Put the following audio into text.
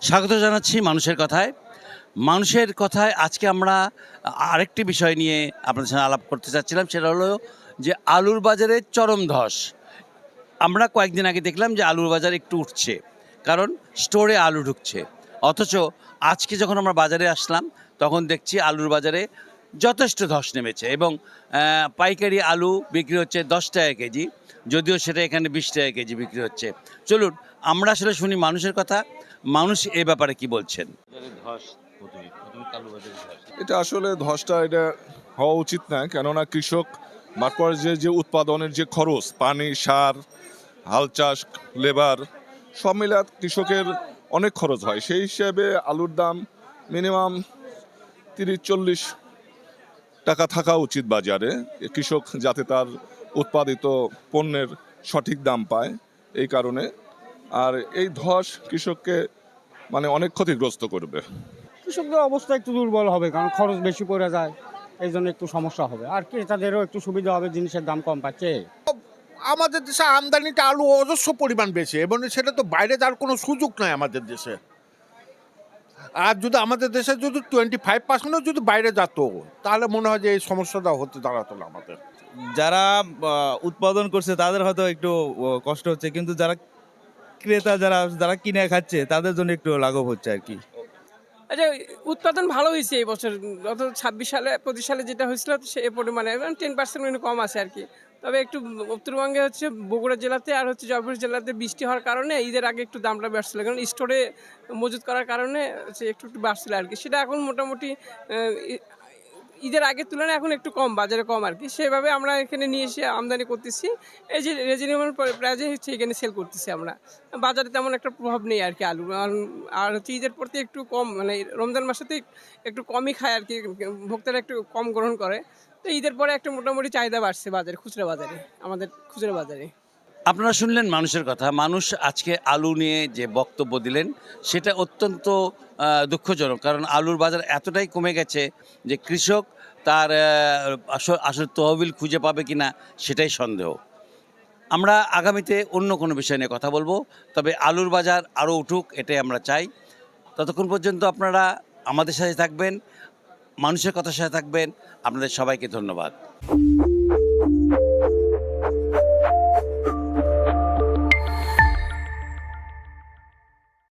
স্বাগত জানাচ্ছি মানুষের কথায়। মানুষের কথায় আজকে আমরা আরেকটি বিষয় নিয়ে আপনাদের সাথে আলাপ করতে চাচ্ছিলাম, সেটা হলো যে আলুর বাজারে চরম ধস। আমরা কয়েকদিন আগে দেখলাম যে আলুর বাজার একটু উঠছে, কারণ স্টোরে আলু ঢুকছে। অথচ আজকে যখন আমরা বাজারে আসলাম তখন দেখছি আলুর বাজারে যথেষ্ট ধস নেমেছে এবং পাইকারি আলু বিক্রি হচ্ছে 10 টাকা কেজি, যদিও সেটা এখানে 20 টাকা কেজি বিক্রি হচ্ছে। চলুন আমরা আসলে শুনি মানুষের কথা, মানুষ এ ব্যাপারে কি বলছেন। এটা আসলে ধসটা এটা হওয়া উচিত না, কেননা কৃষক মাঠ পর্যায়ে যে উৎপাদনের যে খরচ, পানি, সার, হাল চাষ, লেবার সব মিলে কৃষকের অনেক খরচ হয়। সেই হিসাবে আলুর দাম মিনিমাম 30-40 টাকা থাকা উচিত বাজারে, কৃষক যাতে তার উৎপাদিত পণ্যের সঠিক দাম পায়। এই কারণে আর এই ধস কৃষককে অনেক ক্ষতিগ্রস্ত করবে। কৃষকদের অবস্থা একটু দুর্বল হবে, কারণ খরচ বেশি পড়ে যায়, এই জন্য একটু সমস্যা হবে। আর ক্রেতাদেরও একটু সুবিধা হবে, জিনিসের দাম কম পাচ্ছে। আমাদের দেশে আমদানিটা আলু অজস্র পরিমাণ বেশি, এবং সেটা তো বাইরে যাওয়ার কোনো সুযোগ নাই আমাদের দেশে। আর যদি আমাদের দেশে যদি 25% যদি বাইরে যেত, তাহলে মনে হয় যে এই সমস্যাটা হতে দাঁড়াতো না আমাদের। যারা উৎপাদন করছে তাদের হয়তো একটু কষ্ট হচ্ছে, কিন্তু যারা ক্রেতা যারা যারা কিনে খাচ্ছে তাদের জন্য একটু লাঘব হচ্ছে আর কি। আচ্ছা, উৎপাদন ভালো হয়েছে এই বছর। গত 26 সালে 25 সালে যেটা হয়েছিল সে পরিমাণে 10% কম আছে আর কি। তবে একটু উত্তরবঙ্গে হচ্ছে বগুড়া জেলাতে আর হচ্ছে জয়পুর জেলাতে বৃষ্টি হওয়ার কারণে ঈদের আগে একটু দামটা বাড়ছিল, কারণ স্টোরে মজুত করার কারণে হচ্ছে একটু বাড়ছিল আর কি। সেটা এখন মোটামুটি ঈদের আগের তুলনায় এখন একটু কম, বাজারে কম আর কি। সেভাবে আমরা এখানে নিয়ে এসে আমদানি করতেছি, এই যে রিজনেবল প্রাইসে হচ্ছে এখানে সেল করতেছি আমরা। বাজারে তেমন একটা প্রভাব নেই আর কি আলু। আর হচ্ছে ঈদের প্রতি একটু কম, রমজান মাসেতে একটু কমই খায় আর কি, ভোক্তারা একটু কম গ্রহণ করে। তো ঈদের পরে একটা মোটামুটি চাহিদা বাড়ছে বাজারে, খুচরা বাজারে, আমাদের খুচরা বাজারে। আপনারা শুনলেন মানুষের কথা। মানুষ আজকে আলু নিয়ে যে বক্তব্য দিলেন সেটা অত্যন্ত দুঃখজনক, কারণ আলুর বাজার এতটাই কমে গেছে যে কৃষক তার আসলে তহবিল খুঁজে পাবে কিনা সেটাই সন্দেহ। আমরা আগামীতে অন্য কোনো বিষয় নিয়ে কথা বলবো, তবে আলুর বাজার আরও উঠুক এটাই আমরা চাই। ততক্ষণ পর্যন্ত আপনারা আমাদের সাথে থাকবেন, মানুষের কথার সাথে থাকবেন। আপনাদের সবাইকে ধন্যবাদ।